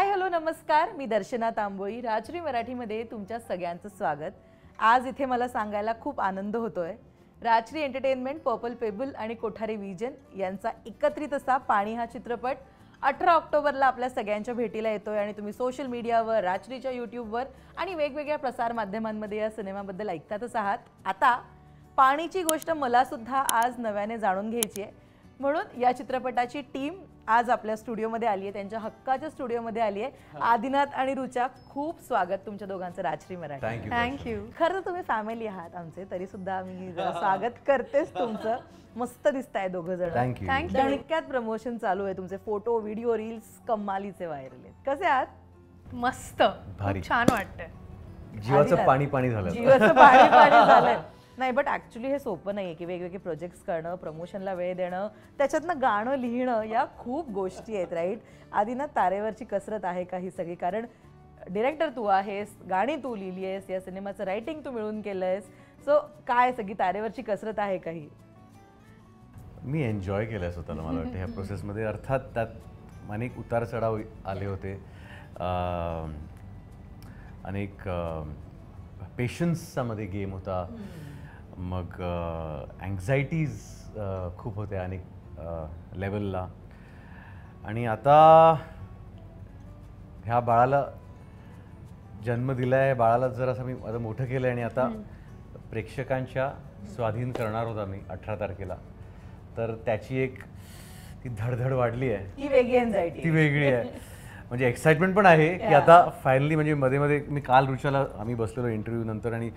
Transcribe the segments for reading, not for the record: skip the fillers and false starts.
Hi hello नमस्कार, मी दर्शना तांबोळी. राजश्री मराठीमध्ये तुमच्या सगळ्यांचं स्वागत. आज इथे मला सांगायला खूप आनंद होतोय. राजश्री एंटरटेनमेंट, पर्पल पेबल आणि कोठारी विजन यांचा एकत्रित असा पाणी हा चित्रपट 18 ऑक्टोबरला आपल्या सगळ्यांच्या भेटीला येतोय आणि तुम्ही सोशल मीडियावर, राजश्रीच्या यूट्यूबवर आणि वेगवेगळ्या प्रसार माध्यमांमध्ये या सिनेमाबद्दल ऐकतातच आहात. आता पाणीची गोष्ट मला सुद्धा आज नव्याने जाणून घ्यायची आहे, म्हणून या चित्रपटाची टीम आज आपल्या स्टुडिओमध्ये आली आहे, त्यांच्या हक्काच्या स्टुडिओमध्ये आली आहे. आदिनाथ आणि रुचा, खूप स्वागत तुमच्या दोघांचं राजश्री मराठी. थँक्यू. खरं तर तुम्ही फॅमिली आहात आमचे, तरी सुद्धा मी स्वागत करतेच तुमचं. मस्त दिसताय दोघं जण. थँक्यू. दणक्यात प्रमोशन चालू आहे, तुमचे फोटो, व्हिडिओ, रील्स कमालीचे व्हायरल आहेत. कसे आहात? मस्त, खूप छान वाटतंय. जीवाचं पाणी पाणी झालं. जीवाचं पाणी पाणी झालंय. नाही, बट ॲक्च्युली हे सोपं नाही आहे की वेगवेगळे प्रोजेक्ट्स करणं, प्रमोशनला वेळ देणं, त्याच्यातनं गाणं लिहिणं, या खूप गोष्टी आहेत, राईट? आदिनाथ, तारेवरची कसरत आहे का ही सगळी? कारण डिरेक्टर तू आहेस, गाणी तू लिहिली आहेस, या सिनेमाचं रायटिंग तू मिळून केलं आहेस, सो काय सगळी तारेवरची कसरत आहे का ही? मी एन्जॉय केलं आहे स्वतःला. मला वाटतं ह्या प्रोसेसमध्ये अर्थात त्यात अनेक उतार चढाव आले होते, अनेक पेशन्सचा मध्ये गेम होता, मग अँक्झायटीज खूप होत्या अनेक लेवलला. आणि आता ह्या बाळाला जन्म दिला आहे, बाळाला जर असं मी आता मोठं केलं आहे आणि आता प्रेक्षकांच्या स्वाधीन करणार होता मी 18 तारखेला. तर त्याची एक ती धडधड वाढली आहे, ती वेगळी अँक्झायटी, ती वेगळी आहे. म्हणजे एक्साइटमेंट पण आहे की आता फायनली, म्हणजे मध्ये मध्ये मी काल रुचाला आम्ही बसलेलो इंटरव्ह्यू नंतर आणि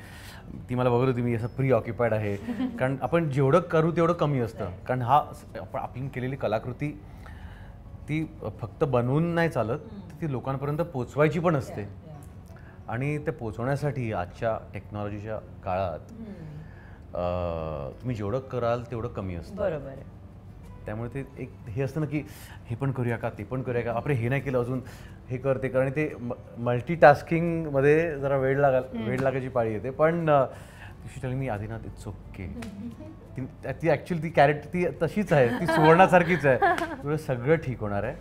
ती मला बघत होती मी असं प्री ऑक्युपाईड आहे, कारण आपण जेवढं करू तेवढं कमी असतं. कारण हा आपण केलेली कलाकृती ती फक्त बनवून नाही चालत, ती लोकांपर्यंत पोचवायची पण असते. आणि ते पोचवण्यासाठी आजच्या टेक्नॉलॉजीच्या काळात तुम्ही जेवढं कराल तेवढं कमी असतं. बरोबर आहे. त्यामुळे ते एक हे असतं ना की हे पण करूया का, ते पण करूया का, आपले हे नाही केलं अजून, हे कर ते कर, आणि ते मल्टीटास्किंगमध्ये जरा वेळ लागायची पाळी येते. पण telling me Adinath, it's okay. ती ॲक्च्युअली ती कॅरेक्टर ती तशीच आहे, ती सुवर्णासारखीच आहे. तुला सगळं ठीक होणार आहे,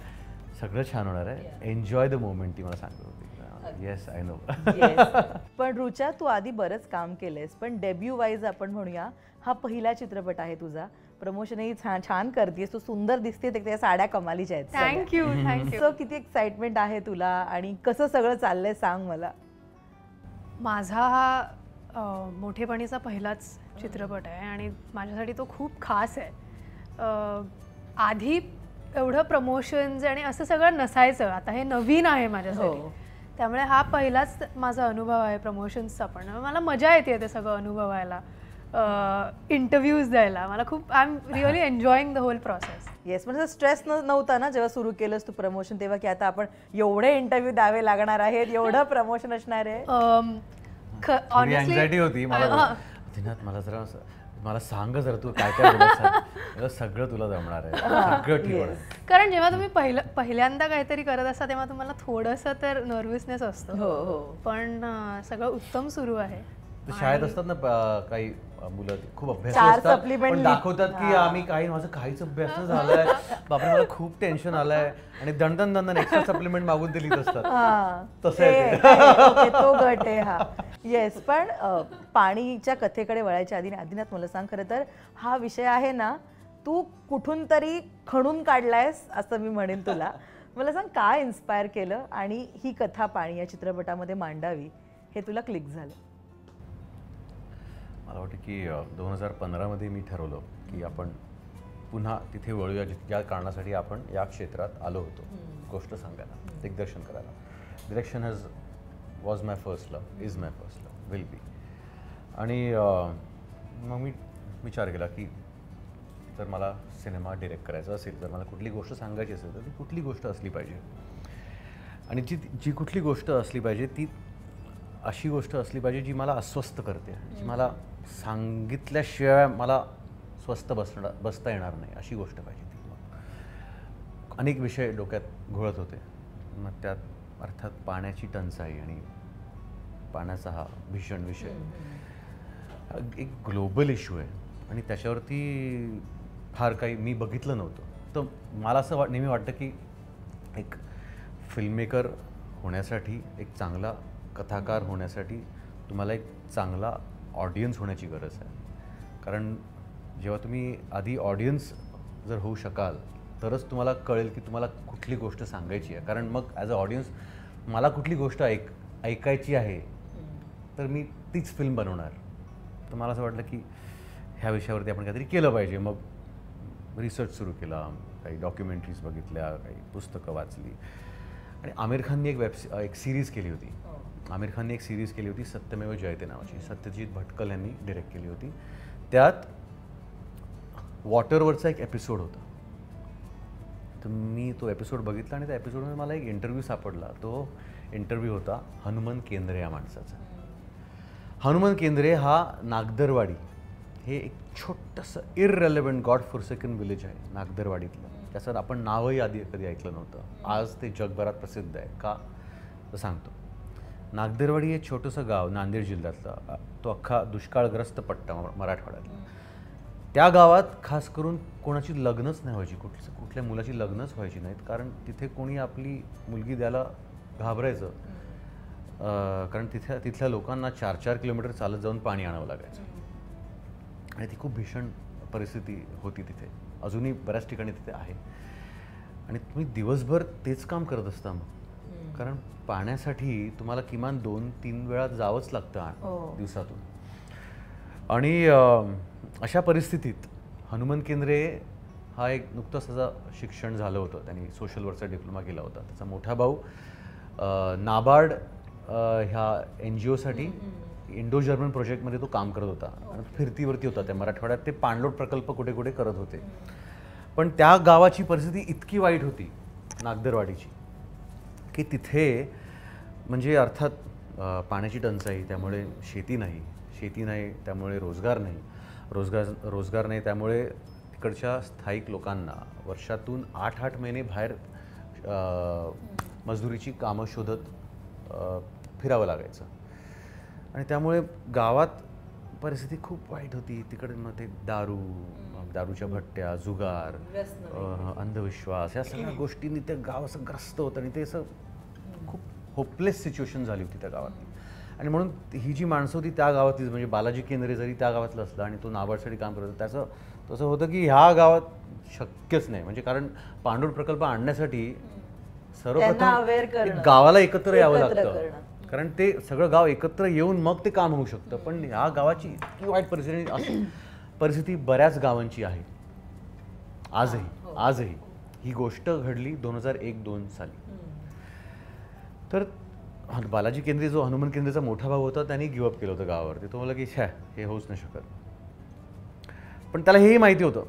सगळं छान होणार आहे, एन्जॉय द मोमेंट, ती मला सांगत होती. Yes, I know. पण रुचा, तू आधी बरंच काम केलंयस, पण डेब्यू वाईज आपण म्हणूया, हा पहिला चित्रपट आहे तुझा. प्रमोशनही छान करतेस, तू सुंदर दिसते, त्या साड्या कमालीच्या आहेत. थँक्यू. थँक्यू. सो किती एक्साइटमेंट आहे तुला आणि कसं सगळं चाललंय सांग मला. माझा हा मोठेपणीचा पहिलाच चित्रपट आहे आणि माझ्यासाठी तो खूप खास आहे. आधी एवढं प्रमोशन्स आणि असं सगळं नसायचं, आता हे नवीन आहे माझ्यासाठी. त्यामुळे हा पहिलाच माझा अनुभव आहे प्रमोशन्सचा. पण मला मजा येते ते सगळं अनुभवायला, इंटरव्ह्यूज द्यायला. मला खूप, I am really enjoying the whole process. Yes, म्हणजे स्ट्रेस नव्हता ना जेव्हा सुरू केलंस तू प्रमोशन तेव्हा, की आता आपण एवढे इंटरव्ह्यू द्यावे लागणार आहेत, एवढं प्रमोशन असणार आहे? अँक्झायटी होती मला. आदिनाथ, मला सांग जरा, तू काय काय बोलत, सगळं तुला जमणार आहे, सगळं ठीक होणार. कारण जेव्हा तुम्ही पहिल्यांदा काहीतरी करत असता तेव्हा तुम्हाला थोडंसं तर नर्वसनेस असतो. पण सगळं उत्तम सुरू आहे. शाळेत असतात ना काही मुलं, खूप अभ्यास असतात, पण दाखवतात की आम्ही माझं काहीच अभ्यास झालाय, बापरे मला खूप टेन्शन आलंय, आणि दंडन एक्स्ट्रा सप्लिमेंट मागून ते लिहित असतात. तसं तो गट आहे हा. येस, पण पाणीच्या कथेकडे वळायच्या आधी आदिनाथ, मला सांग, खरं तर हा विषय आहे ना, तू कुठून तरी खणून काढलायस असं मी म्हणेन तुला. मला सांग, काय इन्स्पायर केलं आणि ही कथा पाणी या चित्रपटामध्ये मांडावी हे तुला क्लिक झालं? मला वाटतं की 2015मध्ये मी ठरवलं की आपण पुन्हा तिथे वळूया ज्या कारणासाठी आपण या क्षेत्रात आलो होतो, गोष्ट सांगायला, दिग्दर्शन करायला. Direction was my first love, is my first love, will be. आणि मग मी विचार केला की जर मला सिनेमा डिरेक्ट करायचा असेल, जर मला कुठली गोष्ट सांगायची असेल, तर ती कुठली गोष्ट असली पाहिजे. आणि जी कुठली गोष्ट असली पाहिजे ती अशी गोष्ट असली पाहिजे जी मला अस्वस्थ करते, जी मला सांगितल्याशिवाय मला स्वस्थ बसता येणार नाही, अशी गोष्ट पाहिजे ती. मग अनेक विषय डोक्यात घोळत होते. मग त्यात अर्थात पाण्याची टंचाई आणि पाण्याचा हा भीषण विषय एक ग्लोबल इश्यू आहे आणि त्याच्यावरती फार काही मी बघितलं नव्हतं. तर मला असं नेहमी वाटतं की एक फिल्ममेकर होण्यासाठी, एक चांगला कथाकार होण्यासाठी तुम्हाला एक चांगला ऑडियन्स होण्याची गरज आहे. कारण जेव्हा तुम्ही आधी ऑडियन्स जर होऊ शकाल तरच तुम्हाला कळेल की तुम्हाला कुठली गोष्ट सांगायची आहे. कारण मग ॲज अ ऑडियन्स मला कुठली गोष्ट ऐकायची आहे तर मी तीच फिल्म बनवणार. तर मला असं वाटलं की ह्या विषयावरती आपण काहीतरी केलं पाहिजे. मग रिसर्च सुरू केला, काही डॉक्युमेंटरीज बघितल्या, काही पुस्तकं वाचली. आणि आमिर खाननी एक सिरीज केली होती. आमिर खानने एक सिरीज केली होती सत्यमेव जयते नावाची. सत्यजित भटकल यांनी डिरेक्ट केली होती. त्यात वॉटरवरचा एक एपिसोड होता. तर मी तो एपिसोड बघितला आणि त्या एपिसोडमध्ये मला एक इंटरव्ह्यू सापडला. तो इंटरव्ह्यू होता हनुमंत केंद्रे या माणसाचा. हनुमंत केंद्रे हा नागदरवाडी हे एक छोटंसं इररेलेव्हंट गॉड फॉरसेकन विलेज आहे नागदरवाडीतलं. त्याचं आपण नावही आधी कधी ऐकलं नव्हतं. आज ते जगभरात प्रसिद्ध आहे. का तर सांगतो. नागदरवाडी हे छोटंसं गाव नांदेड जिल्ह्यातलं, तो अख्खा दुष्काळग्रस्त पट्टा मराठवाड्यातला. त्या गावात खास करून कोणाची लग्नच नाही व्हायची, कुठल्या मुलाची लग्नच व्हायची नाहीत. कारण तिथे कोणी आपली मुलगी द्यायला घाबरायचं. कारण तिथल्या लोकांना 4-4 किलोमीटर चालत जाऊन पाणी आणावं लागायचं. आणि ती खूप भीषण परिस्थिती होती तिथे. अजूनही बऱ्याच ठिकाणी तिथे आहे. आणि तुम्ही दिवसभर तेच काम करत असता मग. कारण पाण्यासाठी तुम्हाला किमान 2-3 वेळा जावंच लागतं दिवसातून. आणि अशा परिस्थितीत हनुमंत केंद्रे हा एक नुकतंच त्याचं शिक्षण झालं होतं. त्यांनी सोशल वर्कचा डिप्लोमा केला होता. त्याचा मोठा भाऊ नाबार्ड ह्या NGOसाठी इंडो जर्मन प्रोजेक्टमध्ये तो काम करत होता. आणि फिरतीवरती होता त्या मराठवाड्यात. ते पाणलोट प्रकल्प कुठे कुठे करत होते. पण त्या गावाची परिस्थिती इतकी वाईट होती नागदरवाडीची की तिथे म्हणजे अर्थात पाण्याची टंचाई, त्यामुळे शेती नाही, त्यामुळे रोजगार नाही, त्यामुळे तिकडच्या स्थायिक लोकांना वर्षातून 8-8 महिने बाहेर मजुरीची कामं शोधत फिरावं लागायचं. आणि त्यामुळे गावात परिस्थिती खूप वाईट होती. तिकडे मग ते दारूच्या भट्ट्या, जुगार, अंधविश्वास या सगळ्या गोष्टींनी ते गाव असं ग्रस्त होतं. आणि ते असं खूप होपलेस सिच्युएशन झाली होती त्या गावातली. आणि म्हणून ही जी माणसं होती त्या गावातलीच, म्हणजे बालाजी केंद्रे जरी त्या गावातलं असलं आणि तो नाबार्डसाठी काम करत होता, त्याचं तसं होतं की ह्या गावात शक्यच नाही. म्हणजे कारण पाणलोट प्रकल्प आणण्यासाठी सर्वप्रथम गावाला एकत्र यावं लागतं. कारण ते सगळं गाव एकत्र येऊन मग ते काम होऊ शकतं. पण ह्या गावाची इतकी वाईट परिस्थिती बऱ्याच गावांची आहे आजही. ही गोष्ट घडली 2001-2 साली. तर बालाजी केंद्रे जो हनुमंत केंद्रेचा मोठा भाऊ होता त्यांनी गिवअप केलं होतं गावावरती. तो मला की हे होऊच नाही शकत. पण त्याला हेही माहिती होतं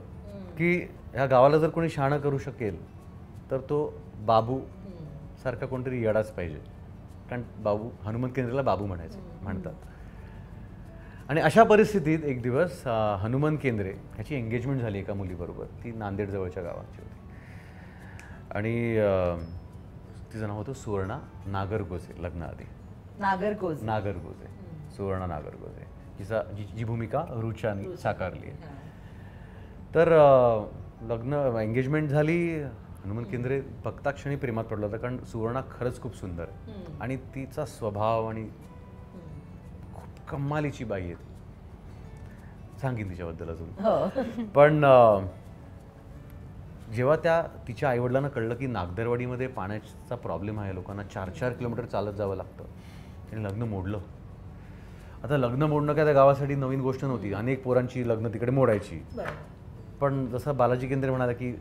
की ह्या गावाला जर कोणी शहाणं करू शकेल तर तो बाबू सारखा कोणतरी येडाच पाहिजे. कारण हनुमंत केंद्रेला बाबू म्हणतात. आणि अशा परिस्थितीत एक दिवस हनुमंत केंद्रे ह्याची एंगेजमेंट झाली एका मुलीबरोबर. ती नांदेड जवळच्या गावाची होती. आणि तिचं नाव होतं सुवर्णा नागरगोजे. लग्नाआधी नागरगोजे, सुवर्णा नागरगोजे, जी भूमिका रुचाने साकारली आहे. तर एंगेजमेंट झाली. हनुमंत केंद्रे बघता क्षणी प्रेमात पडला होता. कारण सुवर्णा खरंच खूप सुंदर आहे आणि तिचा स्वभाव आणि खूप कमालीची बाई आहे. सांगेन तिच्याबद्दल अजून. पण जेव्हा तिच्या आईवडिलांना कळलं की नागदरवाडीमध्ये पाण्याचा प्रॉब्लेम आहे, लोकांना 4-4 किलोमीटर चालत जावं लागतं, त्यांनी लग्न मोडलं. आता लग्न मोडणं काय त्या गावासाठी नवीन गोष्ट नव्हती. अनेक पोरांची लग्न तिकडे मोडायची. पण जसं बालाजी केंद्रे म्हणाला की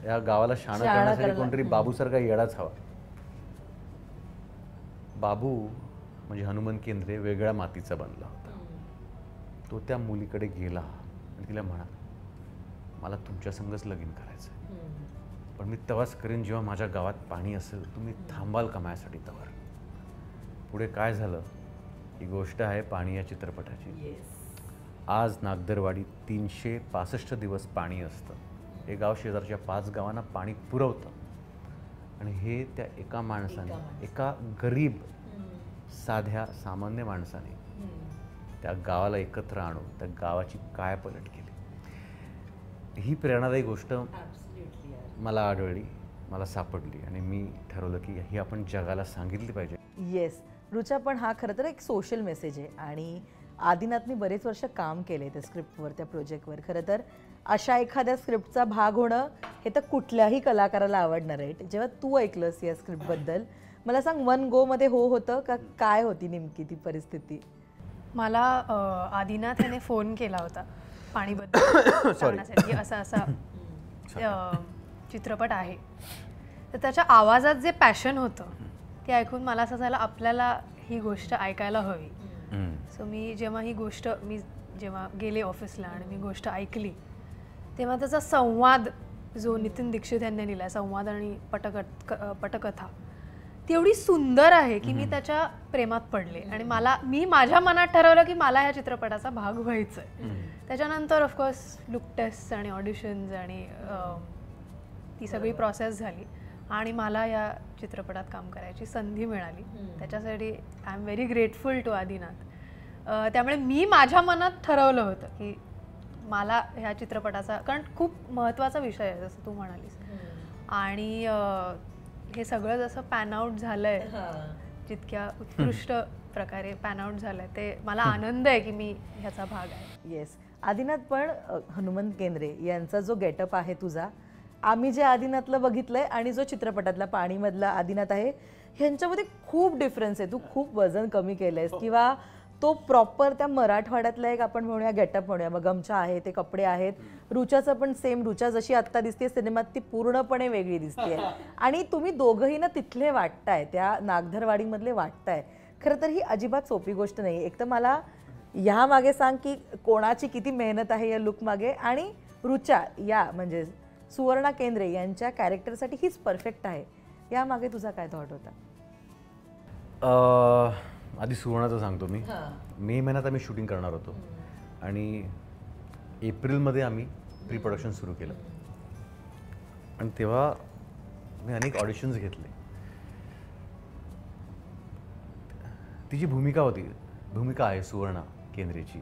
या गावाला शहाणं करण्यासाठी कोणतरी बाबूसारखा येडाच हवा. बाबू म्हणजे हनुमंत केंद्रे वेगळ्या मातीचा बनला होता. तो त्या मुलीकडे गेला आणि तिला म्हणाला, मला तुमच्या संगच लगीन करायचं, पण मी तेव्हाच करेन जेव्हा माझ्या गावात पाणी असेल. तुम्ही थांबाल का माझ्यासाठी तवर? पुढे काय झालं ही गोष्ट आहे पाणी या चित्रपटाची. आज नागदरवाडी 365 दिवस पाणी असतं. हे गाव शेजारच्या 5 गावांना पाणी पुरवतं. आणि हे त्या एका माणसाने, एका गरीब साध्या सामान्य माणसाने त्या गावाला एकत्र आणून त्या गावाची कायापालट केली. ही प्रेरणादायी गोष्ट मला आढळली. मला सापडली आणि मी ठरवलं की ही आपण जगाला सांगितली पाहिजे. येस रुचा, पण हा खरं तर एक सोशल मेसेज आहे आणि आदिनाथनी बरेच वर्ष काम केले त्या स्क्रिप्टवर, त्या प्रोजेक्टवर. खरं तर अशा एखाद्या स्क्रिप्टचा भाग होणं हे तर कुठल्याही कलाकाराला आवडणार आहे. जेव्हा तू ऐकलंस या स्क्रिप्टबद्दल, मला सांग वन गोमध्ये हो होतं का काय होती नेमकी ती परिस्थिती? मला आदिनाथ याने फोन केला होता पाणीबद्दल सांगण्यासाठी, असा असा चित्रपट आहे. तर त्याच्या आवाजात जे पॅशन होतं ते ऐकून मला असं झालं आपल्याला ही गोष्ट ऐकायला हवी. सो मी जेव्हा गेले ऑफिसला आणि मी गोष्ट ऐकली तेव्हा त्याचा संवाद जो नितीन दीक्षित यांनी लिहिला आहे, संवाद आणि पटकथा ती एवढी सुंदर आहे की मी त्याच्या प्रेमात पडले आणि मी माझ्या मनात ठरवलं की मला ह्या चित्रपटाचा भाग व्हायचा आहे. त्याच्यानंतर ऑफकोर्स लुक टेस्ट आणि ऑडिशन्स आणि ती सगळी प्रोसेस झाली आणि मला या चित्रपटात काम करायची संधी मिळाली. त्याच्यासाठी I am very grateful to Adinath. त्यामुळे मी माझ्या मनात ठरवलं होतं की मला ह्या चित्रपटाचा, कारण खूप महत्त्वाचा विषय आहे जसं तू म्हणालीस, आणि हे सगळं जसं पॅन आउट झालंय, जितक्या उत्कृष्ट प्रकारे पॅन आउट झालंय, ते मला आनंद आहे की मी ह्याचा भाग आहे. येस आदिनाथ, पण हनुमंत केंद्रे यांचा जो गेटअप आहे तुझा, आम्ही जे आदिनाथला बघितलंय आणि जो चित्रपटातला पाणीमधला आदिनाथ आहे ह्यांच्यामध्ये खूप डिफरन्स आहे. तू खूप वजन कमी केलंयस किंवा तो प्रॉपर त्या मराठवाड्यातला एक आपण म्हणूया गेटअप म्हणूया, मग गमछा आहे, ते कपडे आहेत. रुचाचं पण सेम, रुचा जशी आत्ता दिसते सिनेमात ती पूर्णपणे वेगळी दिसते आणि तुम्ही दोघंही ना तिथले वाटताय, त्या नागधरवाडीमधले वाटताय. खरं तर ही अजिबात सोपी गोष्ट नाही. एक तर मला ह्या मागे सांग की कोणाची किती मेहनत आहे या लुक मागे, आणि रुचा या म्हणजे सुवर्णा केंद्रे यांच्या कॅरेक्टरसाठी हीच परफेक्ट आहे, यामागे तुझा काय थॉट होता? आधी सुवर्णाचं सांगतो मी. मे महिन्यात आम्ही शूटिंग करणार होतो आणि एप्रिलमध्ये आम्ही प्री प्रोडक्शन सुरू केलं आणि तेव्हा मी अनेक ऑडिशन्स घेतले. तिची भूमिका आहे सुवर्णा केंद्रेची.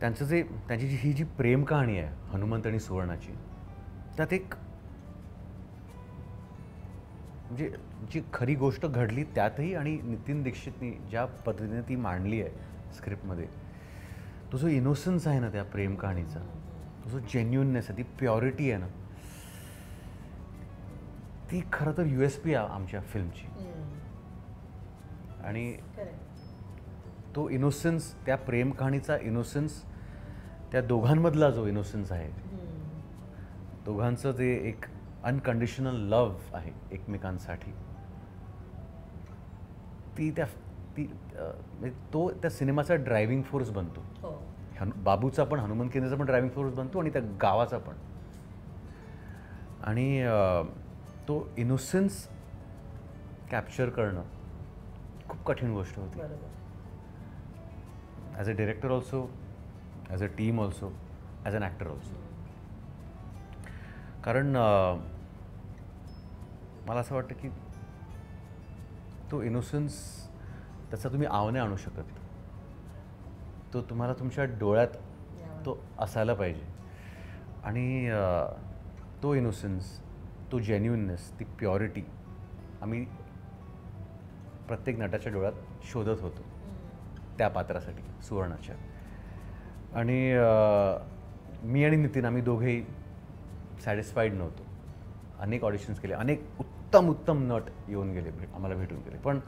त्यांची ही जी प्रेम कहाणी आहे हनुमंत आणि सुवर्णाची, त्यात एक म्हणजे जी खरी गोष्ट घडली त्यातही, आणि नितीन दीक्षितनी ज्या पद्धतीने ती मांडली आहे स्क्रिप्टमध्ये, तो जो इनोसन्स आहे ना त्या प्रेम कहाणीचा, तो जो जेन्युननेस आहे, ती प्युरिटी आहे ना, ती खरं तर USP आहे आमच्या फिल्मची. आणि तो इनोसन्स, त्या प्रेम कहाणीचा इनोसन्स, त्या दोघांमधला जो इनोसन्स आहे, दोघांचं जे एक अनकंडिशनल लव्ह आहे एकमेकांसाठी, तो त्या सिनेमाचा ड्रायव्हिंग फोर्स बनतो. बाबूचा पण, हनुमंत केंद्रेचा पण ड्रायव्हिंग फोर्स बनतो आणि त्या गावाचा पण. आणि तो इनोसन्स कॅप्चर करणं खूप कठीण गोष्ट होती. As a director also, as a team also, as an actor also. कारण मला असं वाटतं की तो इनोसन्स, त्याचा तुम्ही आव नाही आणू शकत. तो तुम्हाला तुमच्या डोळ्यात तो असायला पाहिजे. आणि तो इनोसन्स, तो जेन्युइननेस, ती प्युरिटी आम्ही प्रत्येक नटाच्या डोळ्यात शोधत होतो त्या पात्रासाठी, सुवर्णाच्या. आणि मी आणि नितीन आम्ही दोघेही सॅटिस्फाईड नव्हतो. अनेक ऑडिशन्स केले, अनेक उत्तम नट येऊन गेले, आम्हाला भेटून गेले, पण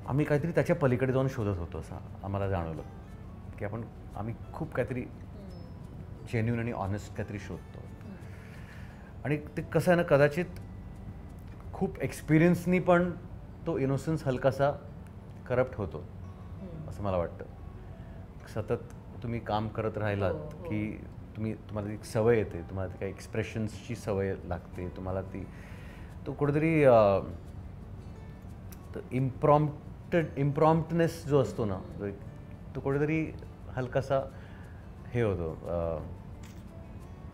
आम्ही काहीतरी त्याच्या पलीकडे जाऊन शोधत होतो असं आम्हाला जाणवलं की आम्ही खूप काहीतरी जेन्युइन आणि ऑनेस्ट काहीतरी शोधतो. आणि ते कसं आहे ना, कदाचित खूप एक्सपिरियन्सनी पण तो इनोसन्स हलकासा करप्ट होतो असं मला वाटतं. सतत तुम्ही काम करत राहिलात की तुम्हाला एक सवय येते, तुम्हाला ती काही एक्सप्रेशन्सची सवय लागते, तुम्हाला तो कुठेतरी इम्प्रॉम्प्टनेस जो असतो ना, तो कुठेतरी हलकासा हे होतो,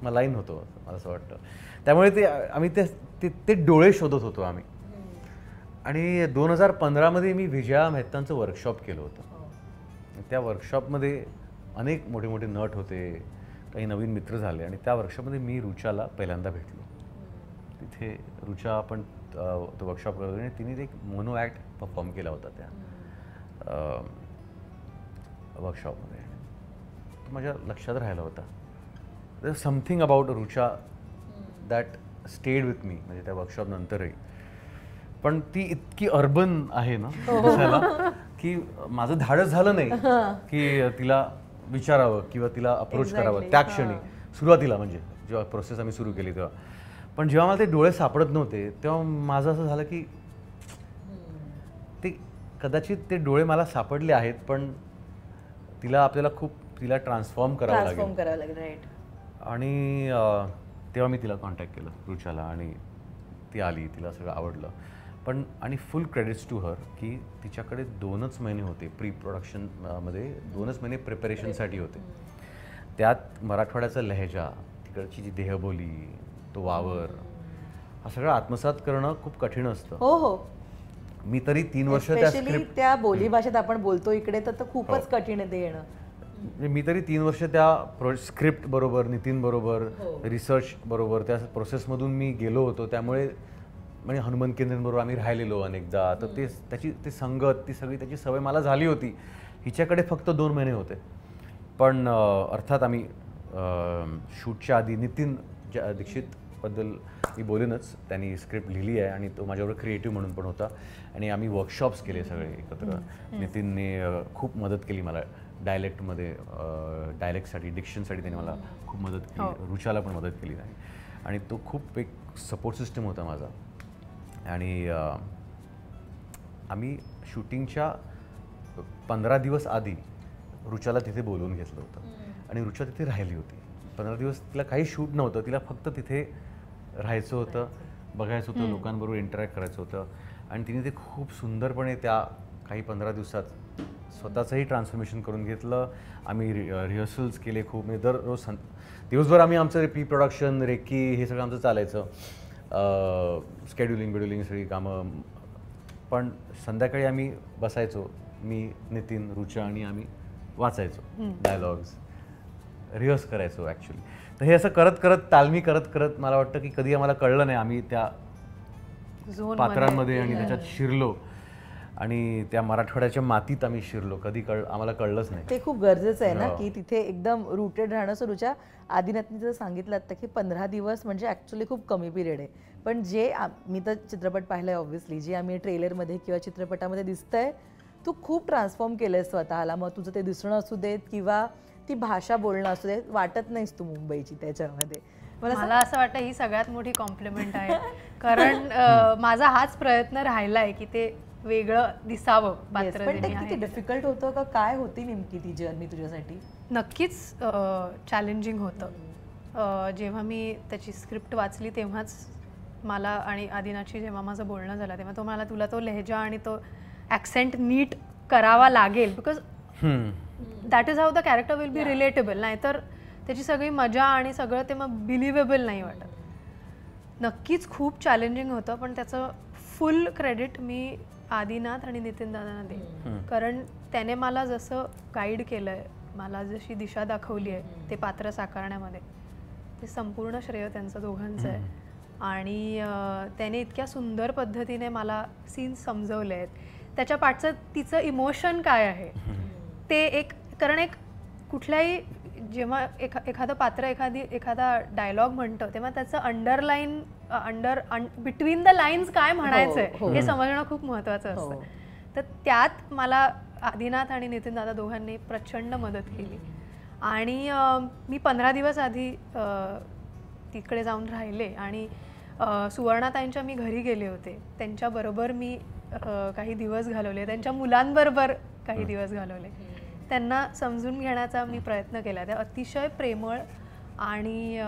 मलाईन होतो मला असं वाटतं. त्यामुळे आम्ही ते डोळे शोधत होतो आम्ही. आणि 2015मध्ये मी विजया मेहतांचं वर्कशॉप केलं होतं. त्या वर्कशॉपमध्ये अनेक मोठे मोठे नट होते, काही नवीन मित्र झाले, आणि त्या वर्कशॉपमध्ये मी रुचाला पहिल्यांदा भेटलो. तिथे रुचा आपण तो वर्कशॉप करत होती आणि तिने एक मोनो ॲक्ट परफॉर्म केला होता त्या वर्कशॉपमध्ये. तो माझ्या लक्षात राहिला होता. Something about Rucha that stayed with me, म्हणजे त्या वर्कशॉप नंतरही. पण ती इतकी अर्बन आहे ना दिसायला की माझं धाडस झालं नाही की तिला विचारावं किंवा तिला अप्रोच करावं त्या क्षणी, सुरुवातीला म्हणजे जेव्हा प्रोसेस आम्ही सुरू केली तेव्हा. पण जेव्हा मला ते डोळे सापडत नव्हते तेव्हा माझं असं झालं की ते कदाचित ते डोळे मला सापडले आहेत, पण तिला ट्रान्सफॉर्म करावं लागेल. राईट. आणि तेव्हा मी तिला कॉन्टॅक्ट केलं रुचाला आणि ती आली, तिला सगळं आवडलं. पण आणि फुल क्रेडिट्स टू हर की तिच्याकडे 2च महिने होते प्री प्रोडक्शनमध्ये, 2च महिने प्रिपरेशनसाठी होते. त्यात मराठवाड्याचा लहेजा, तिकडची जी देहबोली, तो वावर, हा सगळं आत्मसात करणं खूप कठीण असतं. हो हो. मी तरी 3 वर्ष त्या स्पेशली त्या बोली भाषेत आपण बोलतो इकडे तर खूपच कठीण आहे ते येणं. मी तरी 3 वर्ष त्या स्क्रिप्ट बरोबर, नितीन बरोबर, रिसर्च बरोबर त्या प्रोसेसमधून मी गेलो होतो. त्यामुळे म्हणजे हनुमंत केंद्रेंबरोबर आम्ही राहिलेलो अनेकदा. तर ती संगत, ती सगळी त्याची सवय मला झाली होती. हिच्याकडे फक्त 2 महिने होते. पण अर्थात आम्ही शूटच्या आधी नितीन दीक्षितबद्दल मी बोलेनच, त्यांनी स्क्रिप्ट लिहिली आहे आणि तो माझ्याबरोबर क्रिएटिव्ह म्हणून पण होता. आणि आम्ही वर्कशॉप्स केले सगळे एकत्र. नितीनने खूप मदत केली मला डायलेक्टमध्ये, डायलेक्टसाठी, डिक्शनसाठी त्याने मला खूप मदत केली. रुचाला पण मदत केली नाही. आणि तो खूप एक सपोर्ट सिस्टम होता माझा. आणि आम्ही शूटिंगच्या 15 दिवस आधी रुचाला तिथे बोलवून घेतलं होतं आणि रुचा तिथे राहिली होती. 15 दिवस तिला काही शूट नव्हतं, तिला फक्त तिथे राहायचं होतं, बघायचं होतं, लोकांबरोबर इंटरॅक्ट करायचं होतं. आणि तिने ते खूप सुंदरपणे त्या काही 15 दिवसात स्वतःचंही ट्रान्सफॉर्मेशन करून घेतलं. आम्ही रिहर्सल्स केले खूप, म्हणजे दररोज दिवसभर आम्ही आमचं प्री प्रोडक्शन, रेकी हे सगळं आमचं चालायचं, स्केड्युलिंग सगळी कामं. पण संध्याकाळी आम्ही बसायचो, मी, नितीन, रुचा आणि आम्ही वाचायचो डायलॉग्स, रिहर्स करायचो ॲक्च्युली. तर हे असं करत करत, तालमी करत करत मला वाटतं की कधी आम्हाला कळलं नाही आम्ही त्या पात्रांमध्ये आणि त्याच्यात शिरलो. आणि त्या मराठवाड्याच्या मातीत आम्ही शिरलो, आम्हाला कळलंच नाही. ते खूप गरजेचं आहे ना की तिथे एकदम रुटेड राहणं. सुरुच्या आदिनाथनी जर सांगितलं आता की 15 दिवस म्हणजे ॲक्च्युली खूप कमी पिरियड आहे. पण जे मी तर चित्रपट पाहिलाय ऑब्व्हियसली, जे आम्ही ट्रेलरमध्ये किंवा चित्रपटामध्ये दिसतंय, तू खूप ट्रान्सफॉर्म केलंय स्वतःला. मग तुझं ते दिसणं असू देत किंवा ती भाषा बोलणं असू देत, वाटत नाहीस तू मुंबईची त्याच्यामध्ये. मला असं वाटतं ही सगळ्यात मोठी कॉम्प्लिमेंट आहे. कारण माझा हाच प्रयत्न राहिलाय की ते वेगळं दिसावं पात्र. पण ते किती डिफिकल्ट होतं का, काय होती नेमकी ती जर्नी तुझ्यासाठी? नक्कीच चॅलेंजिंग होतं. जेव्हा मी त्याची स्क्रिप्ट वाचली तेव्हाच मला आणि आदिनाथशी जेव्हा माझं बोलणं झालं तेव्हा तो मला, तुला तो लहेजा आणि तो ॲक्सेंट नीट करावा लागेल, because that is how the character will be relatable. नाहीतर त्याची सगळी मजा आणि सगळं ते मग बिलिव्हेबल नाही वाटत. नक्कीच खूप चॅलेंजिंग होतं, पण त्याचं फुल क्रेडिट मी आदिनाथ आणि नितीन दादांना देईन. कारण त्याने मला जसं गाईड केलं आहे, मला जशी दिशा दाखवली आहे ते पात्र साकारण्यामध्ये, ते संपूर्ण श्रेय त्यांचं दोघांचं आहे. आणि त्याने इतक्या सुंदर पद्धतीने मला सीन्स समजवले आहेत. त्याच्या पाठचं तिचं इमोशन काय आहे ते कारण एक कुठल्याही जेव्हा एखादं पात्र एखादा डायलॉग म्हणतं तेव्हा त्याचं अंडरलाईन बिटवीन द लाईन्स काय म्हणायचंय हे समजणं खूप महत्त्वाचं असतं. तर त्यात मला आदिनाथ आणि नितीन दादा दोघांनी प्रचंड मदत केली. आणि मी 15 दिवस आधी तिकडे जाऊन राहिले आणि सुवर्णाताईंच्या मी घरी गेले होते. त्यांच्याबरोबर मी काही दिवस घालवले, त्यांच्या मुलांबरोबर काही दिवस घालवले. त्यांना समजून घेण्याचा मी प्रयत्न केला. त्या अतिशय प्रेमळ आणि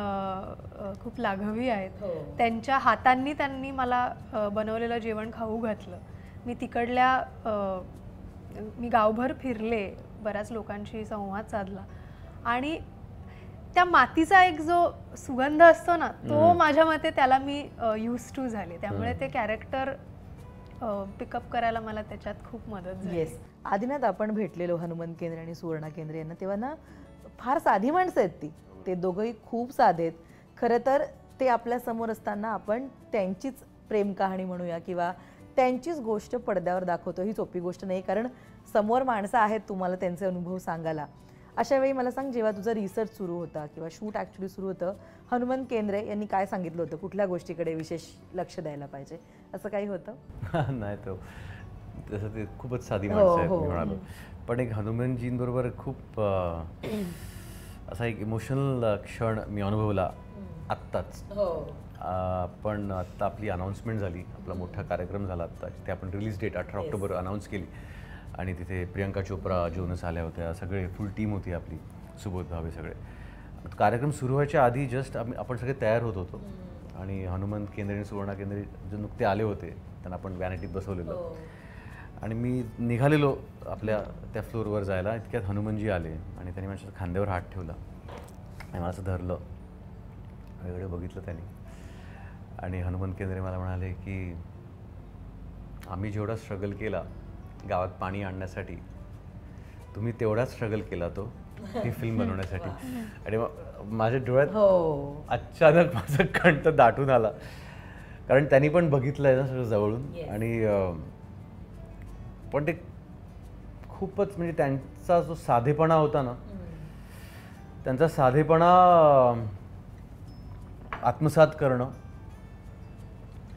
खूप लाघवी आहेत. त्यांच्या हातांनी त्यांनी मला बनवलेलं जेवण खाऊ घातलं. मी तिकडल्या मी गावभर फिरले, बऱ्याच लोकांशी संवाद साधला आणि त्या मातीचा एक जो सुगंध असतो ना, तो माझ्या मते त्याला मी यूज टू झाले. त्यामुळे ते कॅरेक्टर पिकअप करायला मला त्याच्यात खूप मदत झाली. येस. आदिनाथ आपण भेटलेलो हनुमंत केंद्रे आणि सुवर्णा केंद्रे यांना, तेव्हा ना फार साधी माणसं आहेत ती. ते दोघंही खूप साधे आहेत. खरं तर ते आपल्या समोर असताना आपण त्यांचीच प्रेम कहाणी म्हणूया किंवा त्यांचीच गोष्ट पडद्यावर दाखवतो ही सोपी गोष्ट नाही, कारण समोर माणसं आहेत तुम्हाला त्यांचे अनुभव सांगायला. अशा वेळी मला सांग, जेव्हा तुझा रिसर्च सुरू होता किंवा शूट ॲक्च्युली सुरू होतं, हनुमंत केंद्रे यांनी काय सांगितलं होतं, कुठल्या गोष्टीकडे विशेष लक्ष द्यायला पाहिजे, असं काही होतं? नाही, तो तसं ते खूपच साधी माणसं आहेत हो. मी म्हणालो. पण एक हनुमानजींबरोबर खूप असा एक इमोशनल क्षण मी अनुभवला आत्ताच. पण आत्ता आपली अनाऊन्समेंट झाली, आपला मोठा कार्यक्रम झाला आत्ता, तिथे आपण रिलीज डेट 18 ऑक्टोबर अनाऊन्स केली आणि तिथे प्रियंका चोप्रा, जोनस आल्या होत्या, सगळे फुल टीम होती आपली, सुबोध भावे सगळे. कार्यक्रम सुरू व्हायच्या आधी जस्ट आपण सगळे तयार होत होतो आणि हनुमंत केंद्रे आणि सुवर्णा केंद्रे जे नुकते आले होते त्यांना आपण व्हॅनिटीत बसवलेलं आणि मी निघालेलो आपल्या त्या फ्लोअरवर जायला, इतक्यात हनुमंतजी आले आणि त्यांनी माझ्या खांद्यावर हात ठेवला आणि मला असं धरलं, वेगळं बघितलं त्यांनी आणि हनुमंत केंद्रे मला म्हणाले की आम्ही जेवढा स्ट्रगल केला गावात पाणी आणण्यासाठी, तुम्ही तेवढाच स्ट्रगल केला तो ही फिल्म बनवण्यासाठी. आणि माझ्या डोळ्यात अचानक माझं कंठ दाटून आला, कारण त्यांनी पण बघितलं आहे ना सगळं जवळून. आणि पण ते खूपच म्हणजे त्यांचा जो साधेपणा होता ना, त्यांचा साधेपणा आत्मसात करणं,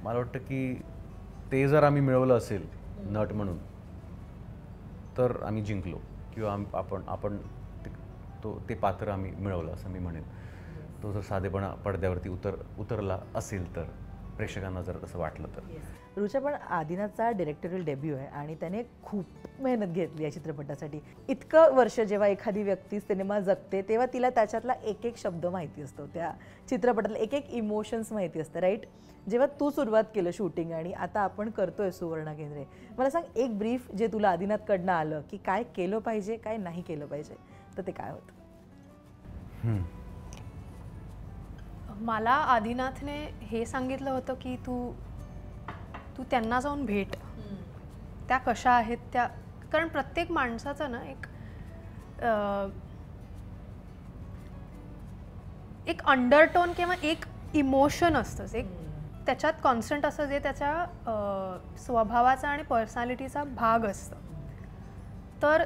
मला वाटतं की ते जर आम्ही मिळवलं असेल नट म्हणून तर आम्ही जिंकलो किंवा आपण ते पात्र आम्ही मिळवलं असं मी म्हणेन. तो जर साधेपणा पडद्यावरती उतरला असेल तर, प्रेक्षकांना जर असं वाटलं तर. रुचा, पण आदिनाथचा डिरेक्टोरियल डेब्यू आहे आणि त्याने खूप मेहनत घेतली या चित्रपटासाठी. इतकं वर्ष जेव्हा एखादी व्यक्ती सिनेमा जगते तेव्हा तिला त्याच्यातला एक एक शब्द माहिती असतो, त्या चित्रपटातला एक एक इमोशन्स माहिती असतं, राईट? जेव्हा तू सुरुवात केलं शूटिंग आणि आता आपण करतोय सुवर्णा केंद्रे, मला सांग एक ब्रीफ जे तुला आदिनाथकडनं आलं की काय केलं पाहिजे काय नाही केलं पाहिजे, तर ते काय होतं? मला आदिनाथने हे सांगितलं होतं की तू त्यांना जाऊन भेट, त्या कशा आहेत त्या, कारण प्रत्येक माणसाचं ना एक अंडरटोन किंवा एक इमोशन असतंच, एक त्याच्यात कॉन्स्टंट असतं जे त्याच्या स्वभावाचा आणि पर्सनॅलिटीचा भाग असतं. तर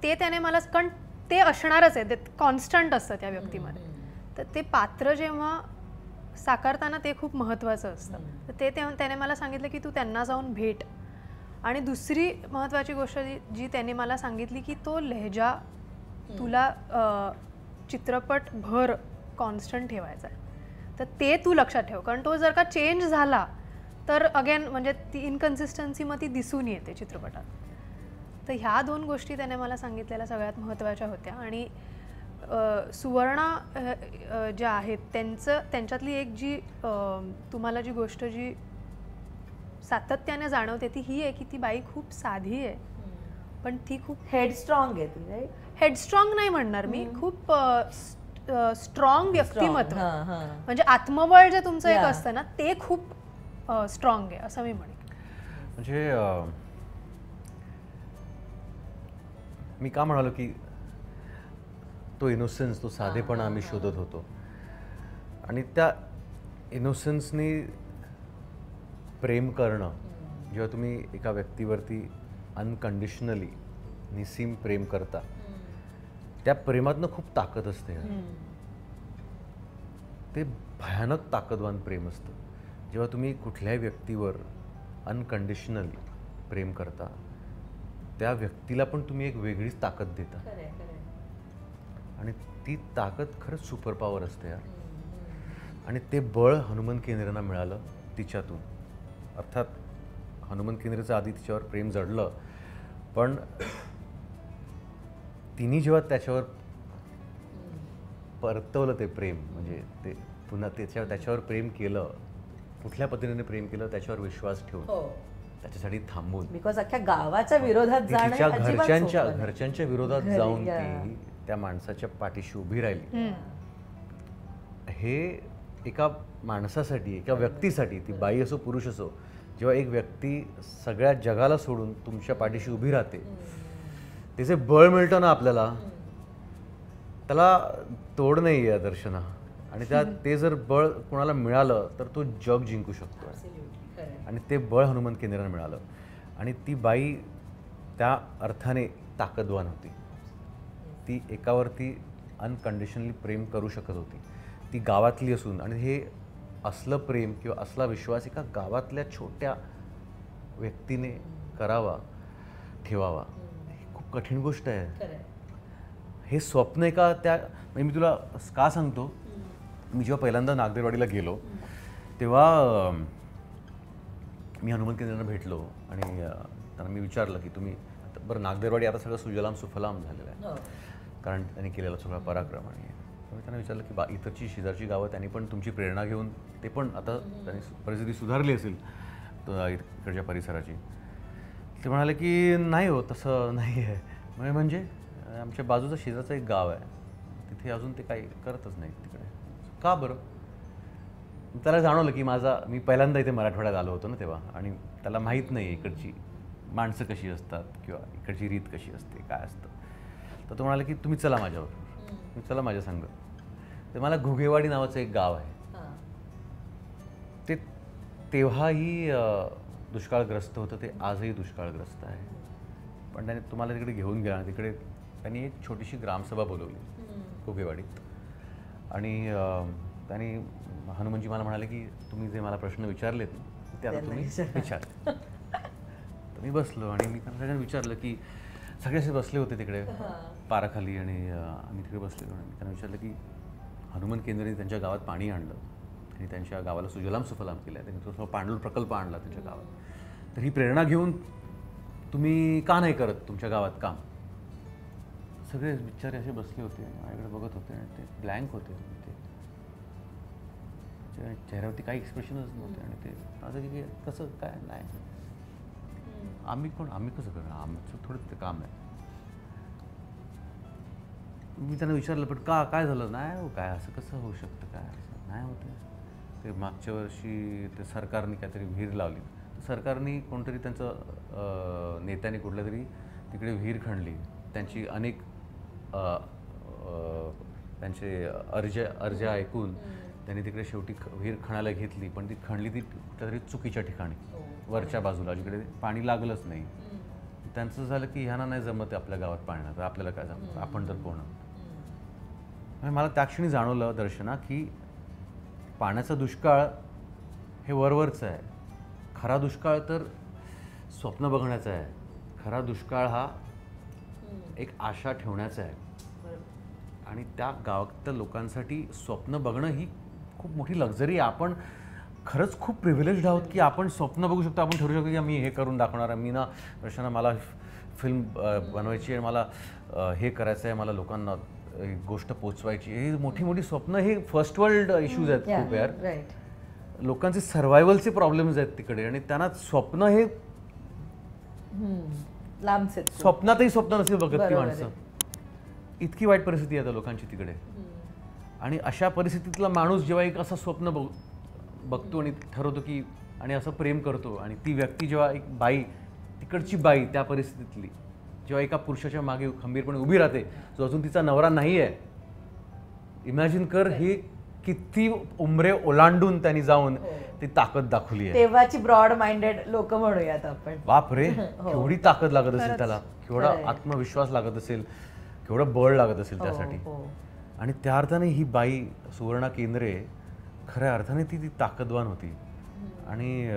ते त्याने मला, कारण ते असणारच आहे, ते कॉन्स्टंट असतं त्या व्यक्तीमध्ये. तर ते पात्र जेव्हा साकारताना ते खूप महत्त्वाचं असतं. तर ते त्याने मला सांगितलं की तू त्यांना जाऊन भेट. आणि दुसरी महत्त्वाची गोष्ट जी त्याने मला सांगितली की तो लहेजा तुला चित्रपटभर कॉन्स्टंट ठेवायचा आहे, तर ते तू लक्षात ठेव, कारण तो जर का चेंज झाला तर अगेन म्हणजे ती इनकन्सिस्टन्सी मग ती दिसून येते चित्रपटात. तर ह्या दोन गोष्टी त्याने मला सांगितलेल्या सगळ्यात महत्त्वाच्या होत्या. आणि सुवर्णा ज्या आहेत त्यांच्यातली एक जी तुम्हाला जी गोष्ट जी सातत्याने जाणवते ती ही आहे की ती बाई खूप साधी आहे, पण ती खूप हेडस्ट्रॉंग आहे ती, राईट? हेडस्ट्रॉंग नाही म्हणणार मी, खूप स्ट्रॉंग व्यक्तिमत्व, म्हणजे आत्मबळ जे तुमचं एक असतं ना ते खूप स्ट्रॉंग आहे असं मी म्हणेन. म्हणजे मी का म्हणालो की तो इनोसेन्स, तो साधेपणा आम्ही शोधत होतो आणि त्या इनोसेन्सनी प्रेम करणं, जेव्हा तुम्ही एका व्यक्तीवरती अनकंडिशनली निस्सीम प्रेम करता, त्या प्रेमातनं खूप ताकद असते. ते भयानक ताकदवान प्रेम असतं. जेव्हा तुम्ही कुठल्याही व्यक्तीवर अनकंडिशनली प्रेम करता, त्या व्यक्तीला पण तुम्ही एक वेगळीच ताकद देता आणि ती ताकद खरंच सुपर पॉवर असते यार. आणि ते बळ हनुमंत केंद्रेंना मिळालं तिच्यातून. अर्थात हनुमंत केंद्रेचं आधी तिच्यावर प्रेम जडलं, पण तिने जेव्हा त्याच्यावर परतवलं ते प्रेम, म्हणजे ते पुन्हा त्याच्यावर प्रेम केलं, कुठल्या पद्धतीने प्रेम केलं, त्याच्यावर विश्वास ठेवून, त्याच्यासाठी थांबून, बिकॉज अख्ख्या गावाच्या विरोधात तिच्या घरच्यांच्या विरोधात जाऊन ती त्या माणसाच्या पाठीशी उभी राहिली. हे एका माणसासाठी, एका व्यक्तीसाठी, ती बाई असो पुरुष असो, जेव्हा एक व्यक्ती सगळ्या जगाला सोडून तुमच्या पाठीशी उभी राहते, तिचे बळ मिळतं ना आपल्याला, त्याला तोड नाही आहे दर्शना. आणि ते जर बळ कोणाला मिळालं तर तो जग जिंकू शकतो. आणि ते बळ हनुमंत केंद्रेंना मिळालं. आणि ती बाई त्या अर्थाने ताकदवान होती. ती एकावरती अनकंडिशनली प्रेम करू शकत होती. ती गावातली असून, आणि हे असलं प्रेम किंवा असला विश्वास एका गावातल्या छोट्या व्यक्तीने करावा, ठेवावा, ही खूप कठीण गोष्ट आहे. हे स्वप्न एका त्या, म्हणजे मी तुला का सांगतो, मी जेव्हा पहिल्यांदा नागदेरवाडीला गेलो तेव्हा मी हनुमंत केंद्रेंना भेटलो आणि त्यांना मी विचारलं की तुम्ही बरं, नागदेरवाडी आता सगळं सुजलाम सुफलाम झालेलं आहे कारण त्यांनी केलेला सगळा पराक्रम. आणि मी त्यांना विचारलं की इतरची शेजारची गावं त्यांनी पण तुमची प्रेरणा घेऊन ते पण आता त्यांनी परिस्थिती सुधारली असेल इकडच्या परिसराची. ते म्हणाले की नाही हो, तसं नाही आहे. म्हणजे आमच्या बाजूचं शेजारचं एक गाव आहे, तिथे अजून ते काही करतच नाही तिकडे. का बरं? त्याला जाणवलं की मी पहिल्यांदा इथे मराठवाड्यात आलो होतो ना तेव्हा, आणि त्याला माहीत नाही इकडची माणसं कशी असतात किंवा इकडची रीत कशी असते, काय असतं. तर तो म्हणाला की तुम्ही चला माझ्यावर, मी चला माझ्या संग. तर मला घुगेवाडी नावाचं एक गाव आहे, ते तेव्हाही दुष्काळग्रस्त होतं, ते आजही दुष्काळग्रस्त आहे. पण त्याने तुम्हाला तिकडे घेऊन गेला. तिकडे त्यांनी एक छोटीशी ग्रामसभा बोलवली घुगेवाडीत. आणि त्यांनी हनुमंतजी मला म्हणाले की तुम्ही जे मला प्रश्न विचारलेत ना ते आता तुम्ही विचार. तर मी बसलो आणि मी त्यांना सगळ्यांना विचारलं की सगळे असे बसले होते तिकडे पाराखाली, आणि आम्ही तिकडे बसलेलो. आणि मी त्यांना विचारलं की हनुमंत केंद्रेंनी त्यांच्या गावात पाणी आणलं, त्यांनी त्यांच्या गावाला सुजलाम सुफलाम केलं आहे, त्यांनी तो पांडुर प्रकल्प आणला त्यांच्या गावात. तर ही प्रेरणा घेऊन तुम्ही का नाही करत तुमच्या गावात काम? सगळे बिचारे असे बसले होते, माझ्याकडे बघत होते आणि ते ब्लँक होते. ते चेहऱ्यावरती काही एक्सप्रेशनच नव्हते. आणि ते असं की कसं काय नाही, आम्ही कसं करणार, आमचं थोडं ते काम आहे. मी त्यांना विचारलं पण काय झालं? नाही हो, काय असं कसं होऊ शकतं, काय असं नाही होतं. ते मागच्या वर्षी ते सरकारने काहीतरी विहीर लावली, सरकारने कोणतरी त्यांचं नेत्याने कुठल्या तरी तिकडे विहीर खणली. त्यांची अनेक त्यांचे अर्ज ऐकून त्यांनी तिकडे शेवटी विहीर खणायला घेतली, पण ती खणली ती कुठल्या तरी चुकीच्या ठिकाणी, वरच्या बाजूला, जिकडे पाणी लागलंच नाही. त्यांचं झालं की ह्यांना नाही जमत आपल्या गावात पाणी, तर आपल्याला काय जमत, आपण तर कोण. मला त्या क्षणी जाणवलं दर्शना की पाण्याचा दुष्काळ हे वरवरचं आहे, खरा दुष्काळ तर स्वप्न बघण्याचा आहे. खरा दुष्काळ हा एक आशा ठेवण्याचा आहे. आणि त्या गावातल्या लोकांसाठी स्वप्न बघणं ही खूप मोठी लक्झरी आहे. आपण खरंच खूप प्रिव्हिलेज्ड आहोत की आपण स्वप्न बघू शकतो, आपण ठरवू शकतो की मी हे करून दाखवणार आहे, मी ना दर्शना मला फिल्म बनवायची आहे, मला हे करायचं आहे, मला लोकांना गोष्ट पोचवायची. ही मोठी मोठी स्वप्न, हे फर्स्ट वर्ल्ड इश्यूज आहेत खूप यार. लोकांचे सर्व्हायवलचे प्रॉब्लेम्स आहेत तिकडे, आणि त्यांना स्वप्न हे स्वप्नातही स्वप्न नसेल बघत ती माणसं. इतकी वाईट परिस्थिती आहे लोकांची तिकडे. आणि अशा परिस्थितीतला माणूस जेव्हा एक असं स्वप्न बघतो आणि ठरवतो की, आणि असं प्रेम करतो, आणि ती व्यक्ती जेव्हा एक बाई, तिकडची बाई त्या परिस्थितीतली जेव्हा एका पुरुषाच्या मागे खंबीरपणे उभी राहते जो अजून तिचा नवरा नाही आहे, इमॅजिन कर हे किती उंबरे ओलांडून त्यांनी जाऊन ती ताकद दाखवली आहे. तेव्हाची ब्रॉड माइंडेड लोक म्हणूयात आपण. बाप रे, केवढी ताकद लागत असेल त्याला, केवढा आत्मविश्वास लागत असेल, केवढं बळ लागत असेल त्यासाठी. आणि त्या अर्थाने ही बाई सुवर्णा केंद्रे खऱ्या अर्थाने ती ताकदवान होती. आणि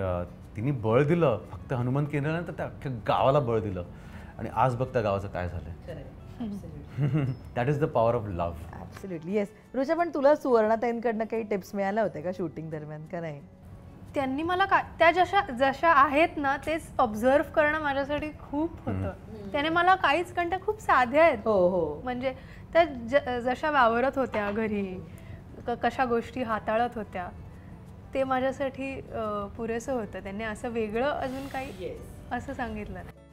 तिने बळ दिलं फक्त हनुमंत केंद्रेला, तर त्या अख्ख्या गावाला बळ दिलं. आणि आज बघ त्या गावाचं काय झालंय. That is the power of love. Absolutely yes. Rucha, पण तुला सुवर्णाताईंकडनं काही टिप्स मिळाल्या होत्या का शूटिंग दरम्यान का नाही? त्यांनी मला त्या जशा आहेत ना तेच ऑब्झर्व करणं माझ्यासाठी खूप होतं. त्याने मला काहीच कंटे खूप साध्या आहेत, म्हणजे त्या जशा वावरत होत्या घरी, कशा गोष्टी हाताळत होत्या, ते माझ्यासाठी पुरेसं होतं. त्यांनी असं वेगळं अजून काही असं सांगितलं नाही.